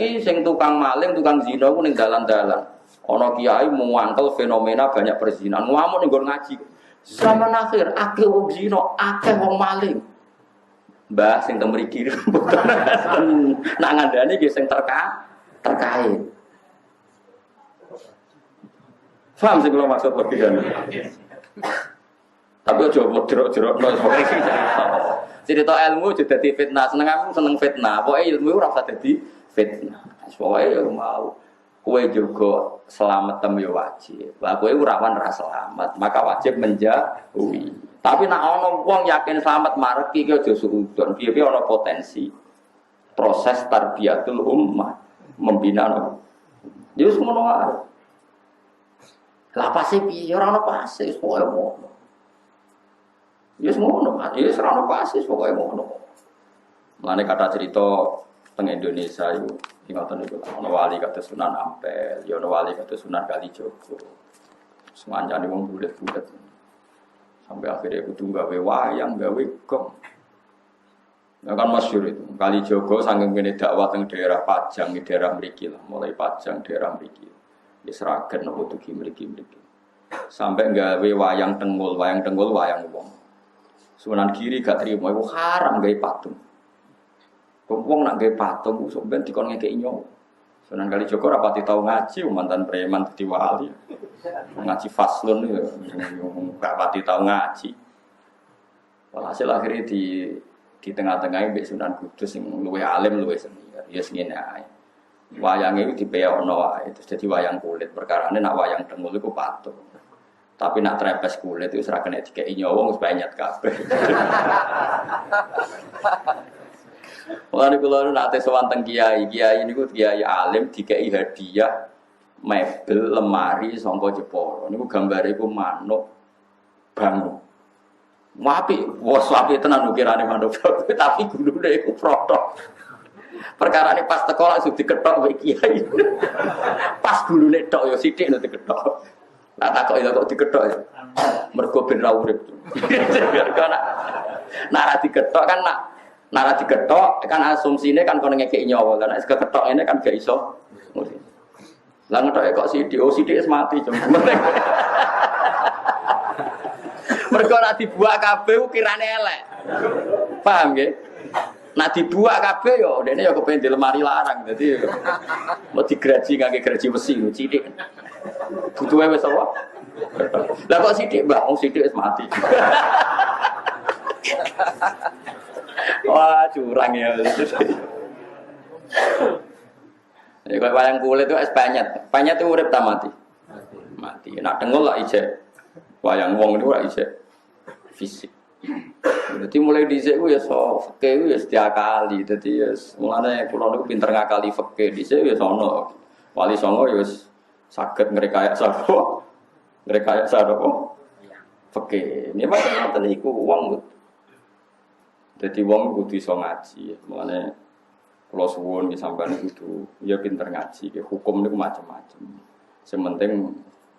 Saiki sing tukang maling, tukang zina ku ning dalan-dalan. Ana kiai muangkel fenomena banyak perzinahan. Ngamuk ning nggon ngaji. Zaman akhir akeh wong zina, akeh wong maling. Mbah sing teng mriki nak ngandani nggih sing terkait. Paham sing kula maksud logikane. Tapi aja bodrok-jorokno pokoke cerita ilmu juga dadi fitnah. Seneng fitnah. Pokoke ilmu ora usah dadi fitnah. Pokoke ya mau kowe juga selamat tem yo wajib. Lah kowe ora ora selamat, maka wajib menjauhi. Tapi nek ana wong yakin selamat mareki ki aja suudon. Piye-piye ana potensi proses tarbiyatul ummah, membina no. Yo semono wae. Lah pasti piye ora ana pasti pokoke ngono. Yo semono, yo ora ana pasti pokoke ngono. Mane kata cerita teng Indonesia itu ingatan itu ana wali kata Sunan Ampel, yo ana wali kata Sunan Kalijogo. Semanjane wong bulet-bulet. Sampai akhirnya kudu gawe wayang, gawe gong. Ya kan masyhur itu. Kalijogo saking ngene dakwah teng daerah Pajang, di daerah mriki lah, mulai Pajang daerah mriki. Wis ragen nopo dugi mriki. Sampai gawe wayang tengul wayang wong. Sunan Giri gak trimo iku haram gawe patung. Wong nak gawe patung sok ben dikon ngekeki nyawa. Sunan Kalijogo rapati tau ngaji mantan preman dadi wali. Ngaji faslun ya gak pati tau ngaji. Walhasil akhirnya di tengah-tengah mbek Sunan Kudus sing luwih alim luwih senior. Ya ngene ae. Wayange iki dipeyokno wae terus dadi wayang kulit. Perkarane nak wayang tengul iku patung. Tapi nak trepes kulit itu ora kena dikeki nyawa wis banyak kabeh. Mulane kula nate sowan teng kiai niku kiai alim dikeki hadiah mebel lemari sangka Jepara. Niku gambare iku manuk bangun. Apik, wes apik tenan ukirane manuk tapi gulune iku protok. Perkarane pas teko langsung diketok mbek kiai. Pas gulune tok ya sithik nek diketok. Lah takok ya kok diketok ya. Mergo ben ra urip. Mergo nak diketok kan nak diketok kan asumsine kan kono ngekeki nyawa kan nek keketok ngene kan gak iso. Lah ngetoke kok sithik wis mati jam. Mergo nek dibuak kabeh ukirane elek. Paham nggih? Nek dibuak kabeh yo dene yo kepen di lemari larang. Dadi mau digraji ngangge graji besi sithik. Butuhe wis apa? Lah kok sithik, Mbah? Wong sithik wis mati. Wah, curang ya. Ya kok wayang kulit itu es penyet. Penyet itu urip ta mati? Mati. Nak dengul lah ijek. Wayang wong itu ora ijek fisik. Jadi mulai dhisik ku ya fikih ku ya diakali. Dadi ya mulane kula niku pinter ngakali fikih dhisik ya sono. Wali songo ya wis saged ngrekayasa apa? Ngrekayasa apa? Fikih. Ini pancen ngoten iku wong. Dadi wong kudu iso ngaji. Mulane kula suwun ki sampeyan kudu ya pinter ngaji. Hukum niku macam-macam. Sing penting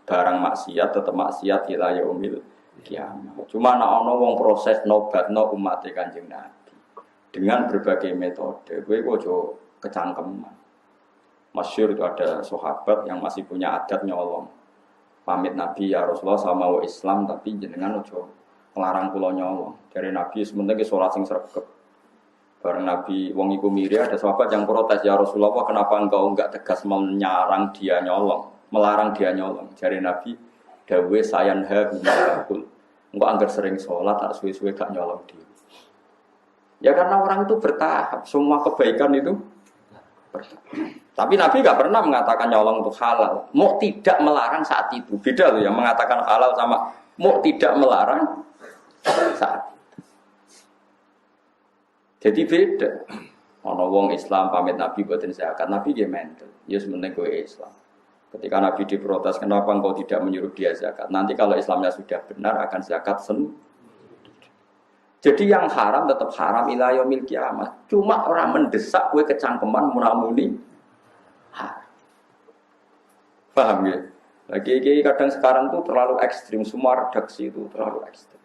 barang maksiat tetep maksiat ila yaumil kiamat. Cuma ana wong proses nobatno umat Kanjeng Nabi dengan berbagai metode. Kowe kok aja kecangkeman. Masyhur itu ada sahabat yang masih punya adat nyolong. Pamit Nabi ya Rasulullah sama wa Islam tapi jenengan aja ngelarang kula nyolong. Dari Nabi sementing salat sing sregep. Bareng Nabi wong iku miri ada sahabat yang protes ya Rasulullah kenapa engkau enggak tegas menyarang dia nyolong, melarang dia nyolong. Dari Nabi dawe sayanha humul. Engkau anggar sering sholat, tak suwe-suwe gak nyolong dia. Ya karena orang itu bertahap, semua kebaikan itu bertahap. Tapi Nabi gak pernah mengatakan nyolong itu halal. Mau tidak melarang saat itu. Beda loh yang mengatakan halal sama mau tidak melarang saat itu. Jadi beda. Ono wong Islam pamit Nabi buatin zakat, Nabi dia mental. Ya sebenarnya gue Islam. Ketika Nabi diprotes, kenapa engkau tidak menyuruh dia zakat? Nanti kalau Islamnya sudah benar akan zakat sendiri. Jadi yang haram tetap haram ila yaumil kiamat. Cuma orang mendesak kue kecangkeman munamuni. Paham ya? Lagi kadang sekarang tuh terlalu ekstrim, semua redaksi itu terlalu ekstrim.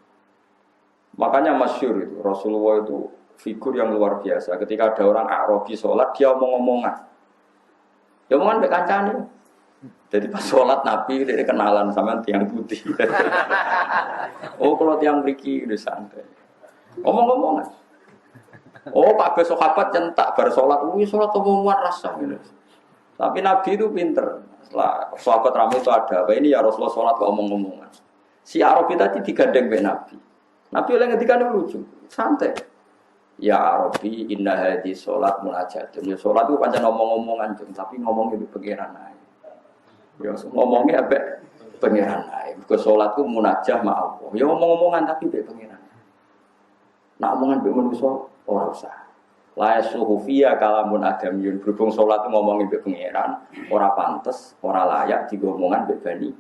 Makanya masyhur itu Rasulullah itu figur yang luar biasa. Ketika ada orang Arabi sholat, dia omong-omongan. Ya omongan mbek kancane. Jadi pas sholat Nabi dia kenalan sama tiang putih. Oh kalau tiang mriki udah santai. Omong-omongan. Oh Pak besok sahabat centak bar sholat, sholat omongan rasa gitu. Tapi Nabi itu pinter. Setelah sahabat ramai itu ada, apa ini ya Rasulullah sholat kok omong-omongan. Si Arabi tadi digandeng be Nabi. Nabi oleh ngendikan lucu, santai. Ya Arabi inna hadhi sholat munajatun. Ya sholat itu pancen omong-omongan, tapi ngomongnya di pengiran aja. Ya ngomongnya apa? Pengiran aja. Ke sholat itu munajah ma Allah. Ya ngomong-omongan tapi be pengiran. Nak omongan be manusia ora usah. La yasuhu fiya kalamun adamiyun. Berhubung sholat itu ngomongin be pengiran, ora pantes, ora layak digomongan be bani.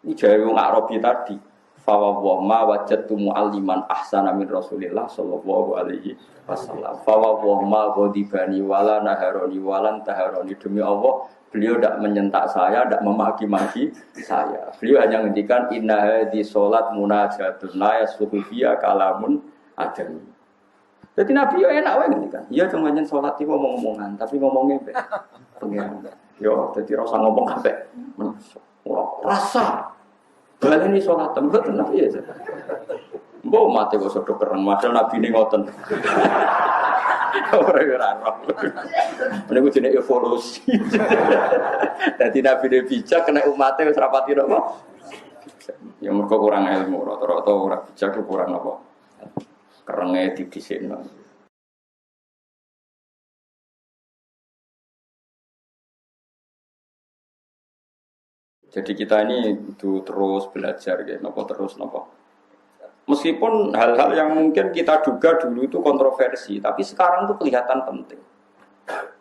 Ini jaya wong Arabi tadi. Fa wa ma wajadtu mu'alliman ahsana min Rasulillah sallallahu alaihi wasallam. Fa wa ma ghadibani wala naharoni walan taharoni. Demi Allah, beliau tidak menyentak saya, tidak memaki-maki saya. Beliau hanya menghentikan inna hadhi sholat munajatun la yasuhu fiya kalamun adami. Jadi Nabi ya enak wae ngendikan. Iya cuma nyen sholat iki ngomong-ngomongan, tapi ngomongnya pengen. Yo dadi ora usah ngomong kabeh. Rasa baleni sholat tembet Nabi ya. Mbok mate kok sedok keren, padahal Nabi ini ngoten. Ora. Menika jenenge evolusi. Dadi Nabi ne bijak kena umate wis rapati napa? Ya mergo kurang ilmu, rata-rata ora bijak kurang apa? Kerenge didhisikno. Jadi kita ini itu terus belajar gitu, terus. Meskipun hal-hal yang mungkin kita duga dulu itu kontroversi, tapi sekarang itu kelihatan penting.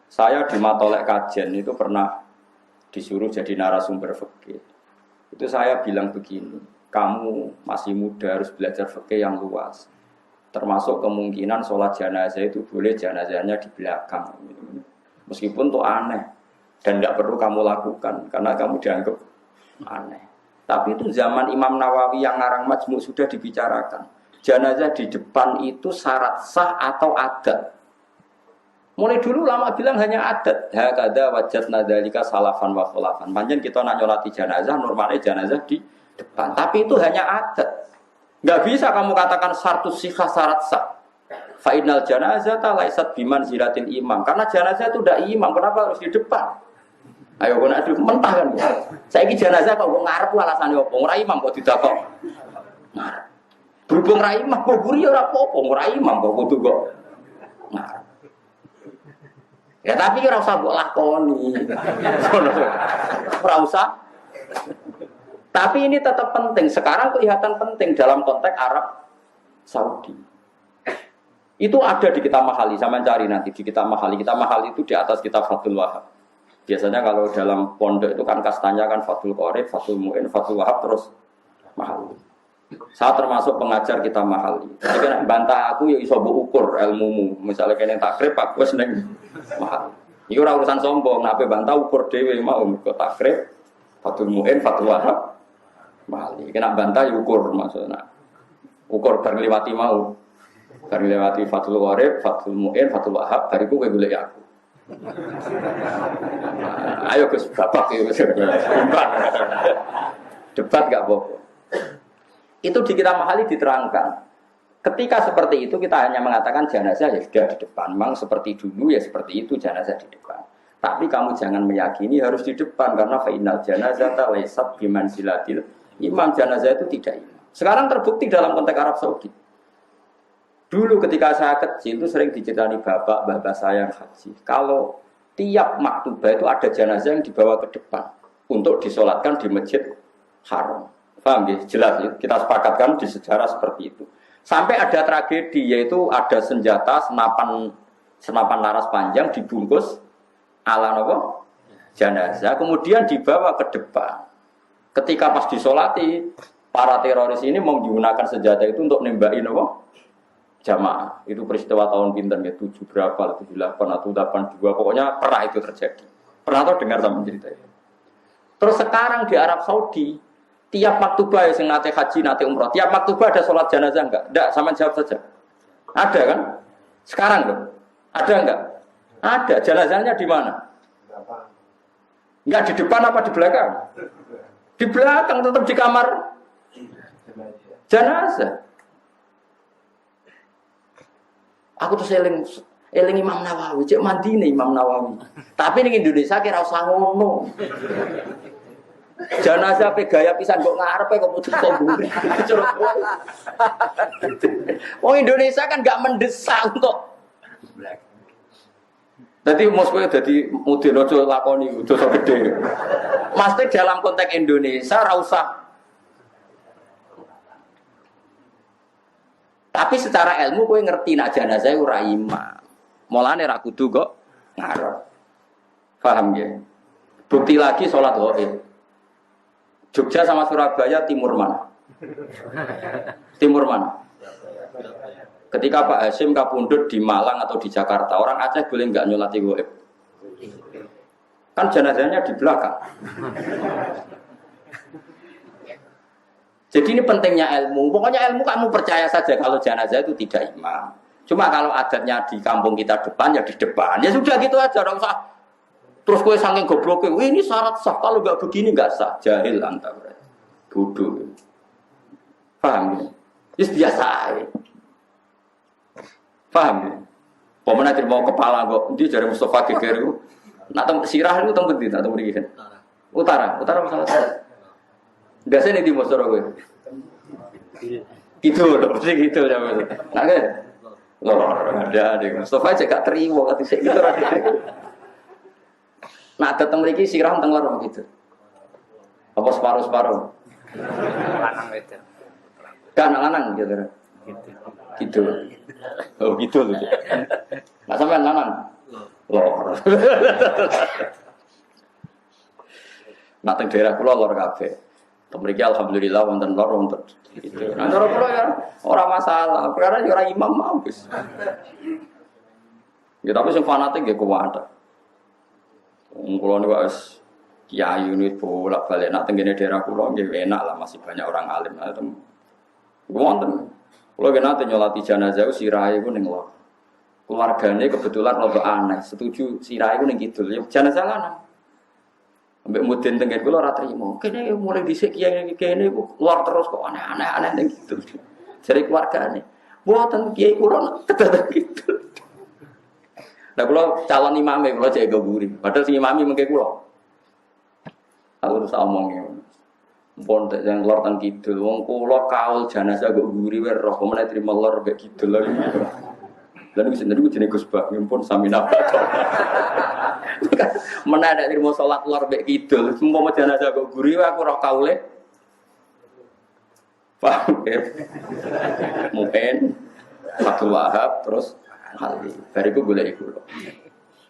Saya di Matolek Kajen itu pernah disuruh jadi narasumber fikih. Itu saya bilang begini, kamu masih muda harus belajar fikih yang luas. Termasuk kemungkinan sholat jenazah itu boleh jenazahnya di belakang. Meskipun itu aneh dan tidak perlu kamu lakukan karena kamu dianggap aneh. Tapi itu zaman Imam Nawawi yang ngarang Majmu' sudah dibicarakan. Jenazah di depan itu syarat sah atau adat. Mulai dulu lama bilang hanya adat. Hakada wajadna dzalika salafan wa khulafan. Panjen kita nak nyolati jenazah normalnya jenazah di depan. Tapi itu hanya adat. Enggak bisa kamu katakan syartus sihah syarat sah. Fa innal janazata laisat biman ziratil imam. Karena jenazah itu tidak imam, kenapa harus di depan? Ayo kok nak mentah kan. Saiki jenazah kok ngarep alasane opo? Ora imam kok didakok. Ngarep. Berhubung ra imam kok buri ora apa-apa, ora imam kok kudu kok ngarep. Ya tapi ora usah mbok lakoni. Ora usah. Tapi ini tetap penting. Sekarang kelihatan penting dalam konteks Arab Saudi. Itu ada di kitab Mahali. Saya mencari nanti di kitab Mahali. Kitab Mahali itu di atas kitab Fathul Wahab. Biasanya kalau dalam pondok itu kan kastanya kan Fathul Qorib, Fathul Mu'in, Fathul Wahab terus Mahali. Saya termasuk pengajar kitab Mahali. Jadi kan bantah aku ya iso mbok ukur ilmumu. Misalnya kene takrib Pak wis ning Mahali. Iki ora urusan sombong, nek bantah ukur dhewe mau mergo takrib Fathul Mu'in, Fathul Wahab Mahali. Kena bantah ya ukur maksudnya. Ukur bar ngliwati mau. Bar ngliwati Fathul Qorib, Fathul Mu'in, Fathul Wahab bariku kowe golek aku. Ayo Gus bapak ya debat gak apa-apa. Itu di kitab Mahali diterangkan. Ketika seperti itu kita hanya mengatakan jenazah ya sudah di depan. Memang seperti dulu ya seperti itu jenazah di depan. Tapi kamu jangan meyakini harus di depan karena fainal janazata laysat bimanzilatil imam. Jenazah itu tidak imam. Sekarang terbukti dalam konteks Arab Saudi. Dulu ketika saya kecil itu sering diceritani bapak saya yang haji. Kalau tiap maktubah itu ada jenazah yang dibawa ke depan untuk disolatkan di masjid haram. Paham ya? Jelas ya? Kita sepakatkan di sejarah seperti itu. Sampai ada tragedi yaitu ada senjata senapan laras panjang dibungkus ala apa? Jenazah kemudian dibawa ke depan. Ketika pas disolati para teroris ini mau menggunakan senjata itu untuk nembakin apa? Jamaah. Itu peristiwa tahun pinten ya 7 berapa 78 atau 82 pokoknya pernah itu terjadi. Pernah tahu dengar sama cerita itu. Terus sekarang di Arab Saudi tiap maktubah yang nate haji nate umrah tiap maktubah ada sholat jenazah enggak? Enggak, sama jawab saja. Ada kan? Sekarang loh. Ada enggak? Ada. Jenazahnya di mana? Enggak di depan apa di belakang? Di belakang, tetap di kamar jenazah. Aku tuh eling Imam Nawawi, cek mandi nih Imam Nawawi. Tapi ning Indonesia kira usah ngono. Jenazah pe gaya pisan kok ngarepe kok putus kok mburi. Wong Indonesia kan enggak mendesak untuk. Jadi Moskow jadi model ojo lakoni dosa gede. Mesti dalam konteks Indonesia ora usah. Tapi secara ilmu kowe ngerti nak jenazah ora imam. Mulane ra kudu kok ngarep. Paham ya? Bukti lagi salat ghaib. Jogja sama Surabaya timur mana? Timur mana? Ketika Pak Hasyim kapundhut di Malang atau di Jakarta, orang Aceh boleh enggak nyolati ghaib? Kan jenazahnya di belakang. Jadi ini pentingnya ilmu. Pokoknya ilmu kamu percaya saja kalau jenazah itu tidak imam. Cuma kalau adatnya di kampung kita depan ya di depan. Ya sudah gitu aja, enggak usah. Terus kowe saking gobloknya, "Wih, ini syarat sah. Kalau enggak begini enggak sah." Jahil anta berarti. Bodoh. Paham ya? Itu biasa aja. Paham ya? Pemenang terima kepala kok. Dia jari Mustafa geger itu. Nak sirah itu tempat di atau begini kan? Utara masalah. Biasanya di Mosoro gue. Gitu loh, mesti gitu ya mas. Nah kan, lor ada deh. Mustafa aja gak terima kata saya gitu. Nah datang lagi sirah tentang lor gitu. Apa separuh? Lanang itu. Kan lanang gitu. Gitu. Oh gitu loh. Nggak sampai lanang. Lor. Nah teng daerah kula lor kabeh. Mriki alhamdulillah wonten lor wonten gitu. Nah cara kula ya ora masalah, karena ya ora imam mampus. Ya tapi sing fanatik nggih kuwathek. Wong kula niku wis kiai unit bolak-balik nak teng daerah kula nggih enak lah masih banyak orang alim. Wonten. Kula ge nate nyolati jenazah sirahe iku ning lor. Keluargane kebetulan rada aneh, setuju sirahe iku ning kidul. Ya jenazah lanang. Ambek mudin tengen kula ora trimo. Kene mulai dhisik kiai kene iku luar terus kok aneh-aneh ning gitu. Jare keluargane. Mboten kiai kula kedadak gitu. Lah kula calon imame kula jek guri. Padahal sing imami mengke kula. Aku terus omong Pon tek yang lor teng kidul. Wong kula kaul jenazah kok guri wae roh meneh trimo lor mek kidul lho. Lan wis niku jenenge Gus Bak pun sami napa. Mana ada ilmu sholat luar bek kidul, semua jenazah kok guri, aku roh kaule, paham ya? Mungkin Abdul Wahab terus Ali, bariku boleh ikut loh.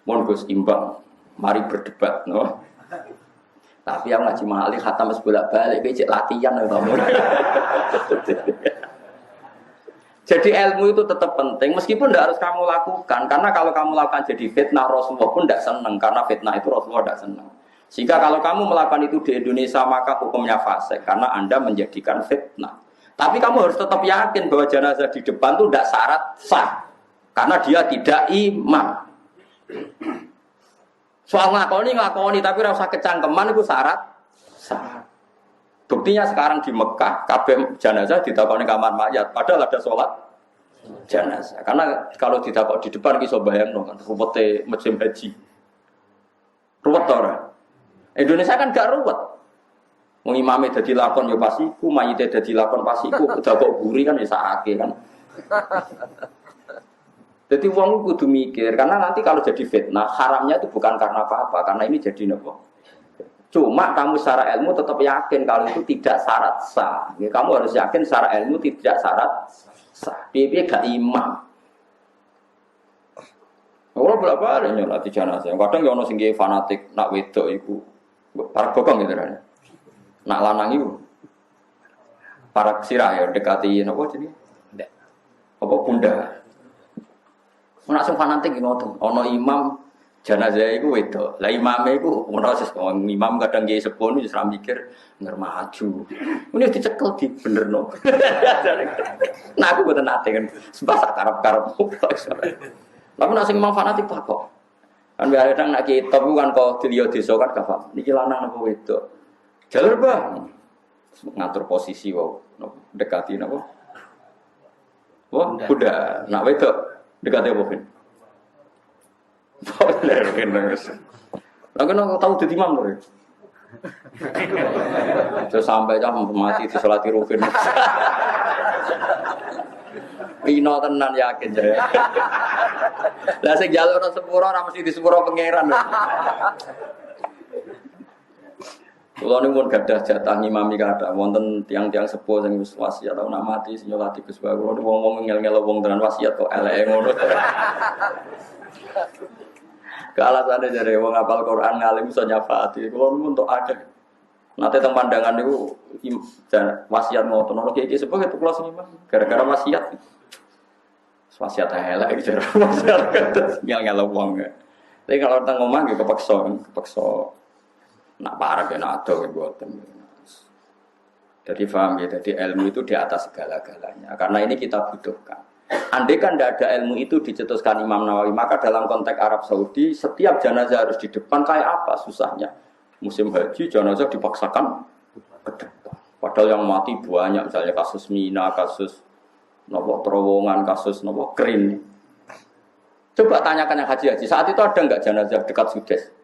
Mohon Gus imbang, mari berdebat, no. Tapi yang ngaji mahali khatam bolak balik, becek latihan ya kamu. Jadi ilmu itu tetap penting meskipun tidak harus kamu lakukan karena kalau kamu lakukan jadi fitnah Rasulullah pun tidak senang karena fitnah itu Rasulullah tidak senang. Sehingga kalau kamu melakukan itu di Indonesia maka hukumnya fasik karena Anda menjadikan fitnah. Tapi kamu harus tetap yakin bahwa jenazah di depan itu tidak syarat sah karena dia tidak imam. Soal ngakoni tapi rasa kecangkeman itu syarat sah. Buktinya sekarang di Mekah, kabeh jenazah ditakoni kamar mayat, padahal ada sholat jenazah. Karena kalau ditakok di depan kita bayang kan, ruwete musim haji. Ruwet ora? Indonesia kan gak ruwet. Wong imame dadi lakon ya pasiku, mayite dadi lakon pasiku, udah kok guri kan ya sakake kan. Jadi wong kudu mikir, karena nanti kalau jadi fitnah, haramnya itu bukan karena apa-apa, karena ini jadi nopo. Cuma kamu secara ilmu tetap yakin kalau itu tidak syarat sah. Ya, kamu harus yakin secara ilmu tidak syarat sah. Dia gak imam. Kalau berapa ada nyolati jenazah. Kadang ya ono sing fanatik nak wedok iku. Para bokong gitu kan. Nak lanang iku. Para sirah ya dekati napa jenenge? Ndak. Apa bunda. Nak sing fanatik ngoten. Ono imam jenazah itu wedok. Lah imame iku menawa imam kadang nggih sepon wis ra mikir ngermaju. Ini dicekel di benerno. Nah aku mboten nate kan. Sebab karep-karep. Lah nek sing imam fanatik tak kok. Kan biasa nak kitab kan kok dilihat desa kan gak paham. Niki lanang apa wedok? Jalur Bang. Ngatur posisi wae. Dekati napa? Wah, kuda. Nak wedok dekati apa ben? Boleh ben wis. Lah kan tahu dadi imam lho. Terus sampai jam mati di sholat rukun. Pino tenan yakin saya. Lah sing jalur nang sepuro ora mesti di sepuro pangeran. Kula niku mun gadah jatah ngimami kathah wonten tiang-tiang sepuh sing wis wasiat tau nak mati sing nyolati Gus Bae kula wong-wong ngel-ngel wong tenan wasiat kok eleke ngono. Kealasane jare wong hafal Quran ngalim iso nyafaati kula niku entuk akeh. Nate teng pandangan niku wasiat ngoten ora iki sebab itu kula sing gara-gara wasiat. Wasiat elek jare wasiat ngel-ngel wong. Tapi kalau teng omah nggih kepeksa. Nak parah ben ado mboten. Jadi paham ya, jadi ilmu itu di atas segala-galanya. Karena ini kita butuhkan. Andai kan tidak ada ilmu itu dicetuskan Imam Nawawi, maka dalam konteks Arab Saudi setiap jenazah harus di depan kayak apa susahnya. Musim haji jenazah dipaksakan ke depan. Padahal yang mati banyak, misalnya kasus Mina, kasus nopo terowongan, kasus nopo kering. Coba tanyakan yang haji-haji, saat itu ada enggak jenazah dekat Sudes?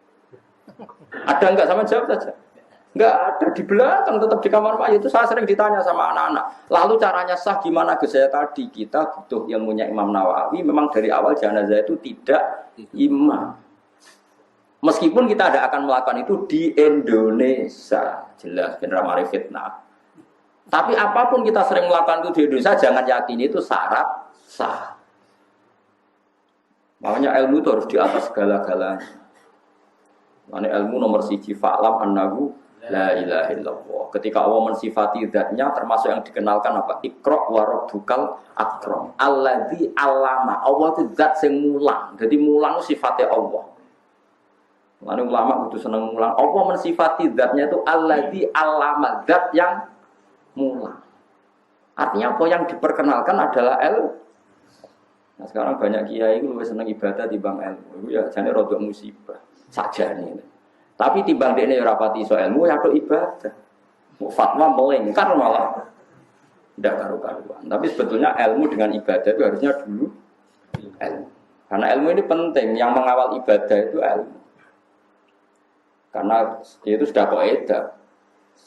Ada enggak, sama jawab saja. Enggak ada, di belakang tetap di kamar mayit. Itu saya sering ditanya sama anak-anak. Lalu caranya sah gimana? Saya tadi kita butuh ilmunya Imam Nawawi. Memang dari awal jenazah itu tidak imam. Meskipun kita ada akan melakukan itu di Indonesia, jelas benar mari fitnah. Tapi apapun kita sering melakukan itu di Indonesia, jangan yakini itu syarat sah. Makanya ilmu itu harus di atas segala-galanya. Ini ilmu nomor 1 fa'lam annahu la ilaha illallah. Ketika Allah mensifati zatnya termasuk yang dikenalkan apa? Iqra wa rabbukal akram. Alladzi 'allama. Allah itu zat sing mulang. Jadi mulang sifatnya Allah. Lalu ulama kudu seneng mulang. Allah mensifati zatnya itu alladzi 'allama, zat yang mulang. Artinya apa yang diperkenalkan adalah ilmu. Nah sekarang banyak kiai itu lebih seneng ibadah timbang ilmu. Itu ya jane rodok musibah. Saja nih, tapi timbang dia rapati iso ilmu ya ada ibadah. Fatwa melingkar malah tidak karu-karuan. Tapi sebetulnya ilmu dengan ibadah itu harusnya dulu ilmu. Karena ilmu ini penting. Yang mengawal ibadah itu ilmu. Karena itu sudah kaidah.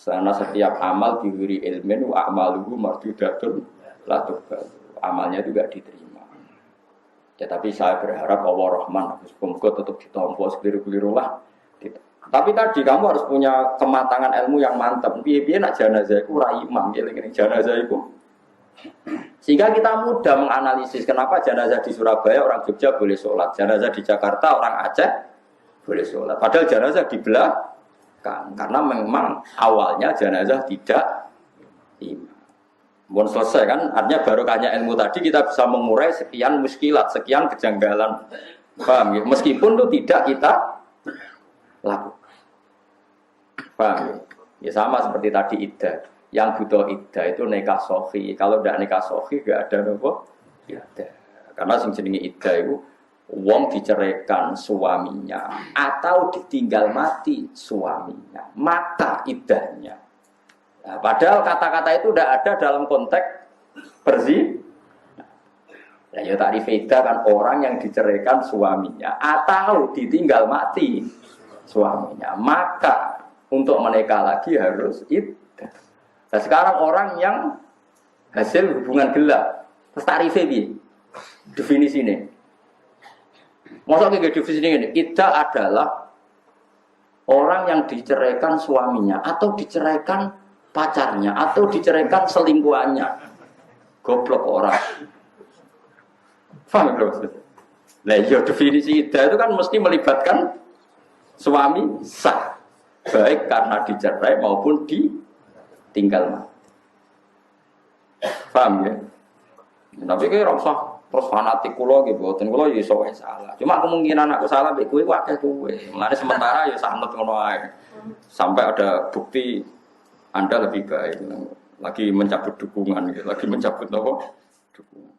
Karena setiap amal diberi ilmin wa amaluhu mardudatun la tuqbal. Amalnya juga diterima. Ya, tapi saya berharap Allah Rahman, semoga tetap ditompo sekeliru-keliru lah. Tapi tadi kamu harus punya kematangan ilmu yang mantap. Biar nak jenazah itu imam, gini jenazah itu. Sehingga kita mudah menganalisis kenapa jenazah di Surabaya orang Jogja boleh sholat, jenazah di Jakarta orang Aceh boleh sholat. Padahal jenazah di belakang, karena memang awalnya jenazah tidak imam. Bon selesai kan, artinya barokahnya ilmu tadi kita bisa mengurai sekian muskilat, sekian kejanggalan. Paham ya? Meskipun itu tidak kita lakukan. Paham ya? Ya sama seperti tadi iddah. Yang butuh iddah itu nikah sahih. Kalau tidak nikah sahih enggak ada apa? Iddah. Karena sing jenenge iddah itu wong diceraikan suaminya atau ditinggal mati suaminya, maka iddahnya. Nah, padahal kata-kata itu tidak ada dalam konteks berzina. Nah, ya tarif iddah kan orang yang diceraikan suaminya atau ditinggal mati suaminya, maka untuk menikah lagi harus iddah. Nah, sekarang orang yang hasil hubungan gelap, terus tarifnya bi, definisi ini. Maksudnya definisi ini, iddah adalah orang yang diceraikan suaminya atau diceraikan pacarnya atau diceraikan selingkuhannya. Goblok orang. Paham belum? Nah, ya definisi iddah itu kan mesti melibatkan suami sah, baik karena dicerai maupun ditinggal mati. Paham ya? Tapi kayak rasa terus fanatik kulo gitu, dan kulo ya iso salah. Cuma kemungkinan aku salah, kowe akeh kowe. Mulane sementara ya sanut ngono ae. Sampai ada bukti Anda lebih baik, lagi mencabut dukungan, gitu. Lagi mencabut apa? Dukungan.